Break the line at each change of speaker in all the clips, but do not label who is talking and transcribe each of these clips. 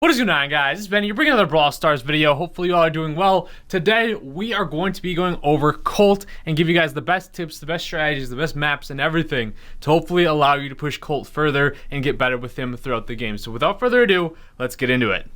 What is going on, guys? It's Benny. You're bringing another Brawl Stars video. Hopefully you all are doing well. Today we are going to be going over Colt and give you guys the best tips, the best strategies, the best maps and everything to hopefully allow you to push Colt further and get better with him throughout the game. So without further ado, let's get into it.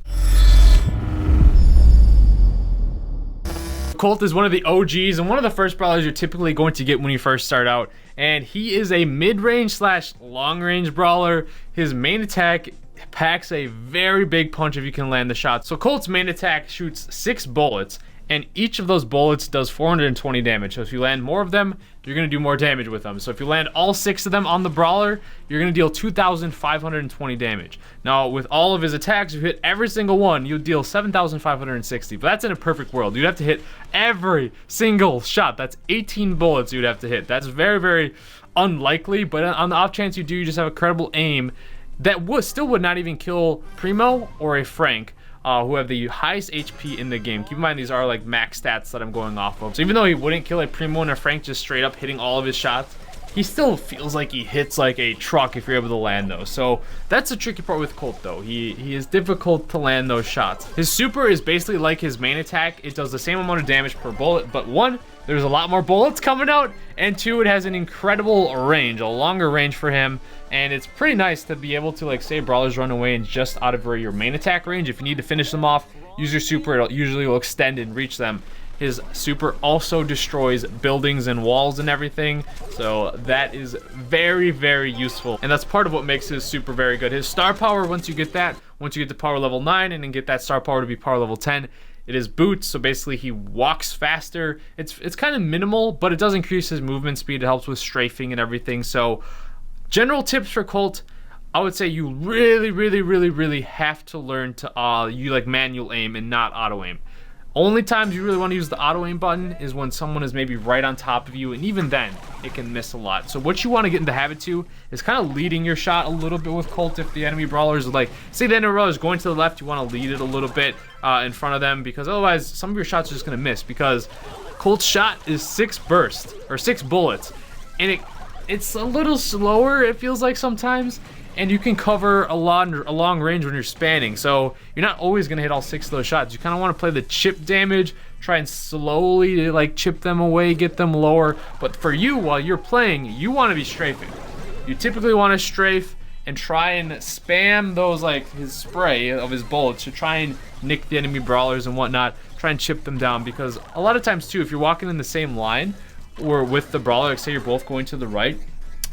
Colt is one of the OGs and one of the first brawlers you're typically going to get when you first start out. And he is a mid-range slash long-range brawler. His main attack packs a very big punch if you can land the shot. So Colt's main attack shoots 6 bullets, and each of those bullets does 420 damage. So if you land more of them, you're going to do more damage with them. So if you land all 6 of them on the brawler, you're going to deal 2,520 damage. Now with all of his attacks, if you hit every single one, you'll deal 7,560. But that's in a perfect world. You'd have to hit every single shot. That's 18 bullets you'd have to hit. That's very, very unlikely, but on the off chance you do, you just have a credible aim that still would not even kill Primo or a Frank, who have the highest HP in the game. Keep in mind, these are like max stats that I'm going off of. So even though he wouldn't kill a Primo and a Frank just straight up hitting all of his shots, he still feels like he hits like a truck if you're able to land those. So that's the tricky part with Colt though. He is difficult to land those shots. His super is basically like his main attack. It does the same amount of damage per bullet, but one, there's a lot more bullets coming out, and two, it has an incredible range, a longer range for him. And it's pretty nice to be able to, like, say brawlers run away and just out of your main attack range, if you need to finish them off, use your super. It usually will extend and reach them. His super also destroys buildings and walls and everything, so that is very, very useful, and that's part of what makes his super very good. His star power, once you get to power level 9 and then get that star power to be power level 10, it is boots. So basically he walks faster. It's kind of minimal, but it does increase his movement speed. It helps with strafing and everything. So general tips for Colt, I would say you really have to learn to like manual aim and not auto aim. Only times you really want to use the auto aim button is when someone is maybe right on top of you, and even then it can miss a lot. So what you want to get in the habit to is kind of leading your shot a little bit with Colt. If the enemy brawler is like, say the enemy brawler is going to the left, you want to lead it a little bit in front of them, because otherwise some of your shots are just going to miss, because Colt's shot is 6 bursts or 6 bullets, and it's a little slower, it feels like sometimes, and you can cover a long range when you're spanning. So you're not always going to hit all 6 of those shots. You kind of want to play the chip damage, try and slowly like chip them away, get them lower. But for you, while you're playing, you want to be strafing. You typically want to strafe and try and spam those, like his spray of his bullets, to try and nick the enemy brawlers and whatnot, try and chip them down. Because a lot of times too, if you're walking in the same line or with the brawler, like say you're both going to the right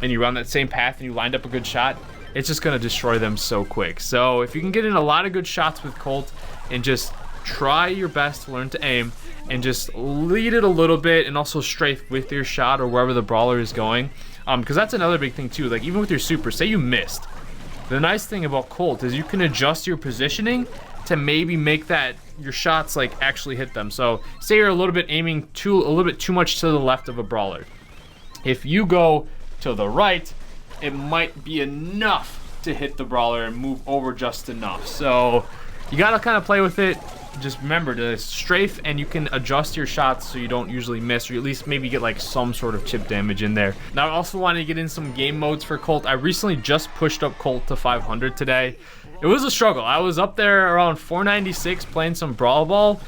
and you run that same path and you lined up a good shot, it's just going to destroy them so quick. So if you can get in a lot of good shots with Colt and just try your best to learn to aim and just lead it a little bit, and also strafe with your shot or wherever the brawler is going, because that's another big thing too. Like even with your super, say you missed, the nice thing about Colt is you can adjust your positioning to maybe make that your shots like actually hit them. So say you're a little bit aiming a little bit too much to the left of a brawler, if you go to the right, it might be enough to hit the brawler and move over just enough. So you gotta kind of play with it. Just remember to strafe, and you can adjust your shots so you don't usually miss, or at least maybe get like some sort of chip damage in there. Now I also want to get in some game modes for Colt. I recently just pushed up Colt to 500 today. It was a struggle. I was up there around 496 playing some Brawl Ball,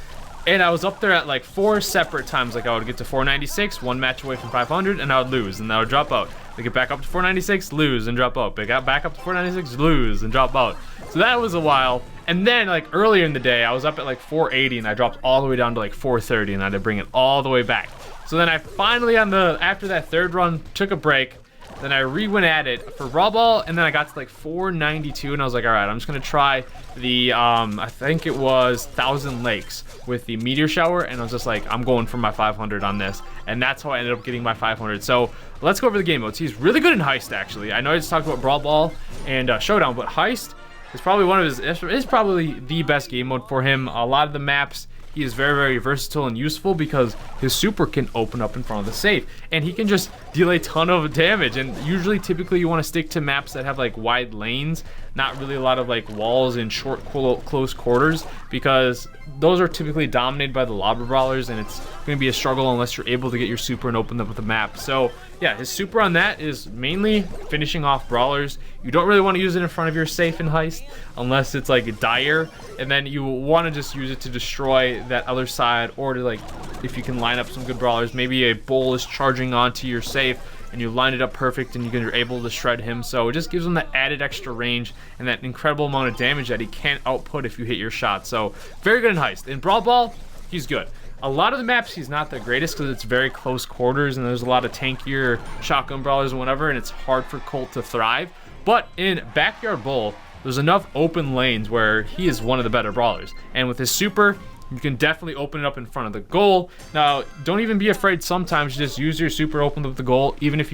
and I was up there at like 4 separate times. Like I would get to 496, one match away from 500, and I would lose, and I would drop out. I get back up to 496, lose, and drop out. I got back up to 496, lose, and drop out. So that was a while. And then like earlier in the day, I was up at like 480, and I dropped all the way down to like 430, and I had to bring it all the way back. So then I finally, after that third run, took a break. Then I re-went at it for Brawl Ball, and then I got to like 492, and I was like, all right, I'm just gonna try the I think it was 1,000 Lakes with the meteor shower, and I was just like, I'm going for my 500 on this, and that's how I ended up getting my 500. So let's go over the game modes. He's really good in Heist, actually. I know I just talked about Brawl Ball and Showdown, but Heist is probably is probably the best game mode for him. A lot of the maps, he is very versatile and useful, because his super can open up in front of the safe, and he can just deal a ton of damage. And usually typically you want to stick to maps that have like wide lanes not really a lot of like walls in short close quarters, because those are typically dominated by the lobber brawlers, and it's going to be a struggle unless you're able to get your super and open up the map. So yeah, his super on that is mainly finishing off brawlers. You don't really want to use it in front of your safe in Heist unless it's like dire, and then you want to just use it to destroy that other side, or to like, if you can line up some good brawlers, maybe a bull is charging onto your safe and you line it up perfect and you're able to shred him. So it just gives him that added extra range and that incredible amount of damage that he can't output if you hit your shot. So very good in Heist. In Brawl Ball, he's good. A lot of the maps he's not the greatest because it's very close quarters and there's a lot of tankier shotgun brawlers and whatever, and it's hard for Colt to thrive. But in Backyard Bull, there's enough open lanes where he is one of the better brawlers. And with his super, you can definitely open it up in front of the goal. Now, don't even be afraid sometimes. Just use your super, open up the goal, even if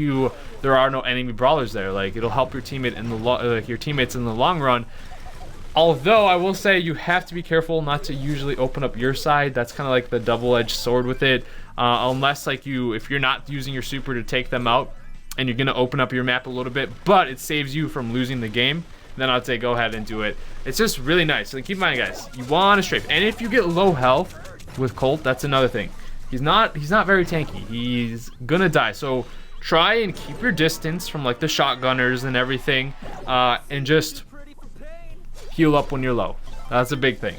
there are no enemy brawlers there. Like, it'll help your teammate in your teammates in the long run. Although I will say you have to be careful not to usually open up your side. That's kind of like the double-edged sword with it. Unless like if you're not using your super to take them out, and you're gonna open up your map a little bit, but it saves you from losing the game, then I'd say go ahead and do it. It's just really nice. So keep in mind, guys, you want to strafe. And if you get low health with Colt, that's another thing. He's not very tanky. He's gonna die. So try and keep your distance from like the shotgunners and everything, and just heal up when you're low. That's a big thing.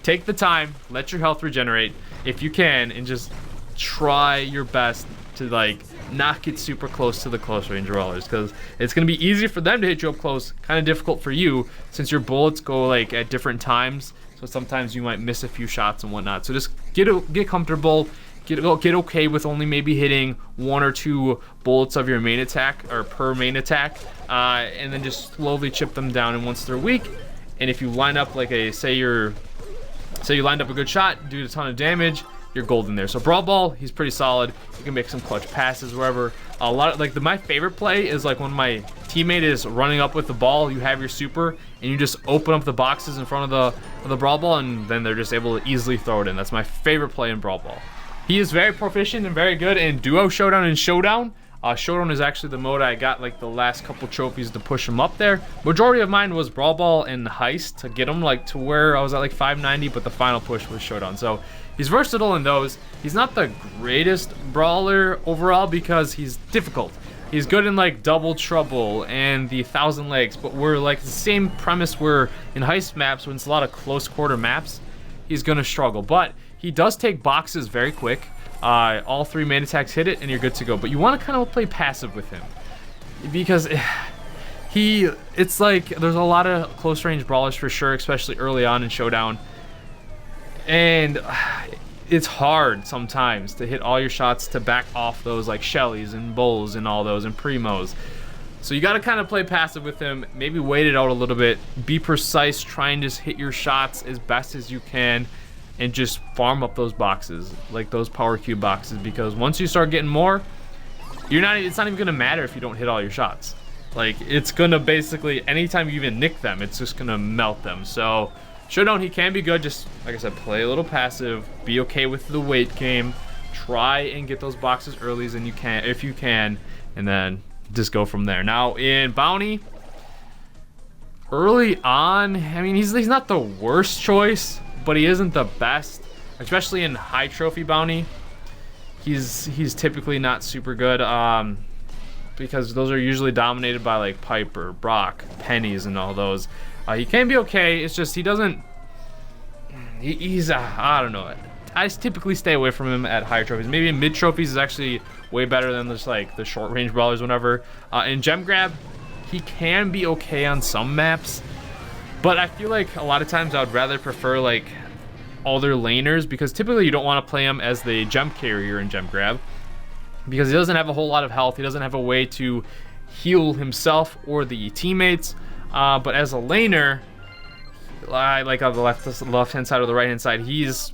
Take the time, let your health regenerate if you can, and just try your best to like not get super close to the close range brawlers, because it's going to be easy for them to hit you up close, kind of difficult for you since your bullets go like at different times, so sometimes you might miss a few shots and whatnot. So just get comfortable, get okay with only maybe hitting 1 or 2 bullets of your main attack, or per main attack, and then just slowly chip them down. And once they're weak, and if you line up like say you lined up a good shot, do a ton of damage, you're golden there. So Brawl Ball, he's pretty solid. You can make some clutch passes wherever. A lot of like my favorite play is like when my teammate is running up with the ball, you have your super and you just open up the boxes in front of the Brawl Ball, and then they're just able to easily throw it in. That's my favorite play in Brawl Ball. He is very proficient and very good in Duo, Showdown, and Showdown. Showdown is actually the mode I got like the last couple trophies to push him up there. Majority of mine was Brawl Ball and Heist to get him like to where I was at like 590, but the final push was Showdown. So he's versatile in those. He's not the greatest brawler overall because he's difficult. He's good in like Double Trouble and the 1,000 Legs, but we're like the same premise where in Heist maps, when it's a lot of close quarter maps, he's gonna struggle. But he does take boxes very quick. All 3 main attacks hit it and you're good to go. But you want to kind of play passive with him, because it's like there's a lot of close range brawlers for sure, especially early on in Showdown, and it's hard sometimes to hit all your shots to back off those like Shellys and Bulls and all those and Primos. So you got to kind of play passive with him, maybe wait it out a little bit, be precise, try and just hit your shots as best as you can, and just farm up those boxes, like those power cube boxes, because once you start getting more, it's not even gonna matter if you don't hit all your shots. Like, it's gonna basically, anytime you even nick them, it's just gonna melt them. So Showdown, he can be good. Just like I said, play a little passive, be okay with the wait game, try and get those boxes early as you can, if you can, and then just go from there. Now in Bounty, early on, I mean, he's not the worst choice, but he isn't the best, especially in high trophy Bounty. He's typically not super good, because those are usually dominated by like Piper, Brock, Pennies, and all those. He can be okay. It's just he's I don't know. I typically stay away from him at higher trophies. Maybe in mid trophies is actually way better than just like the short range brawlers, whatever. In Gem Grab, he can be okay on some maps, but I feel like a lot of times I would rather prefer like other laners, because typically you don't want to play him as the gem carrier in Gem Grab, because he doesn't have a whole lot of health. He doesn't have a way to heal himself or the teammates. But as a laner, like on the left hand side or the right hand side, he's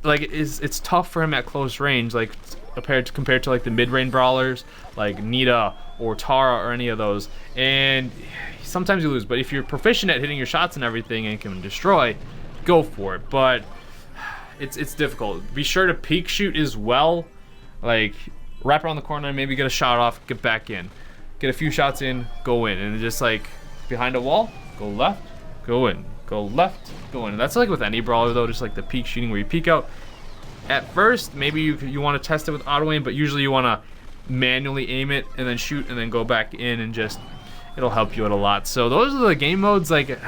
like it's tough for him at close range, like compared to like the mid range brawlers like Nita or Tara or any of those. And sometimes you lose, but if you're proficient at hitting your shots and everything and can destroy, go for it. But it's difficult. Be sure to peek shoot as well, like wrap around the corner and maybe get a shot off, get back in, get a few shots in, go in, and just like behind a wall, go left, go in, go left, go in. And that's like with any brawler though, just like the peek shooting where you peek out. At first, maybe you want to test it with auto aim, but usually you want to manually aim it and then shoot and then go back in, and just it'll help you out a lot. So those are the game modes, like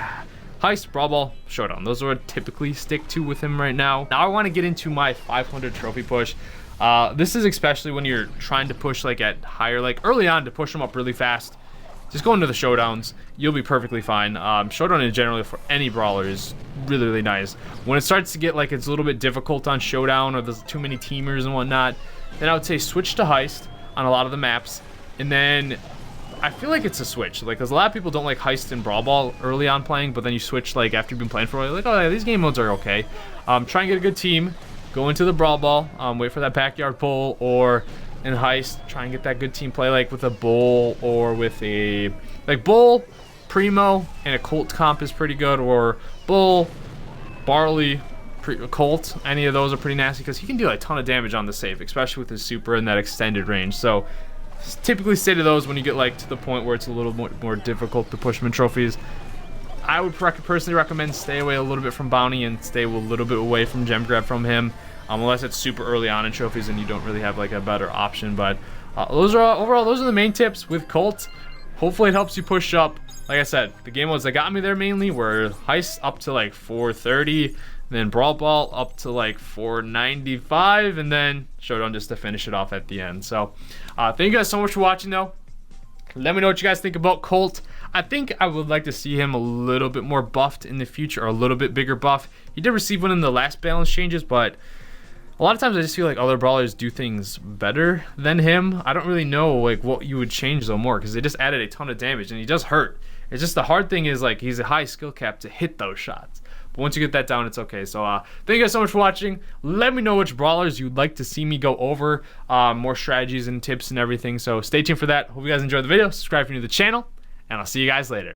Heist, Brawl Ball, Showdown. Those are what I typically stick to with him right now. Now I want to get into my 500 trophy push. This is especially when you're trying to push like at higher, like early on, to push them up really fast. Just go into the showdowns, you'll be perfectly fine. Showdown in general for any brawler is really, really nice. When it starts to get like it's a little bit difficult on Showdown, or there's too many teamers and whatnot, then I would say switch to Heist on a lot of the maps. And then I feel like it's a switch, like, because a lot of people don't like Heist and Brawl Ball early on playing, but then you switch like after you've been playing for a while, like, oh yeah, these game modes are okay. Try and get a good team, go into the Brawl Ball, wait for that backyard pull, or in Heist, try and get that good team play, like with a Bull or with a, like Bull, Primo, and a Colt comp is pretty good, or Bull, Barley, Colt, any of those are pretty nasty, because he can do like a ton of damage on the safe, especially with his super and that extended range. So typically stay to those when you get like to the point where it's a little more difficult to push them in trophies. I would personally recommend stay away a little bit from Bounty and stay a little bit away from Gem Grab from him, unless it's super early on in trophies and you don't really have like a better option. But those are overall, those are the main tips with Colt. Hopefully it helps you push up. Like I said, the game modes that got me there mainly were Heist up to like 430, then Brawl Ball up to like 495, and then Showdown just to finish it off at the end. So thank you guys so much for watching though. Let me know what you guys think about Colt. I think I would like to see him a little bit more buffed in the future, or a little bit bigger buff. He did receive one in the last balance changes, but a lot of times I just feel like other brawlers do things better than him. I don't really know like what you would change though more, because they just added a ton of damage and he does hurt. It's just the hard thing is like he's a high skill cap to hit those shots. But once you get that down, it's okay. So thank you guys so much for watching. Let me know which brawlers you'd like to see me go over, more strategies and tips and everything. So stay tuned for that. Hope you guys enjoyed the video. Subscribe if you're new to the channel, and I'll see you guys later.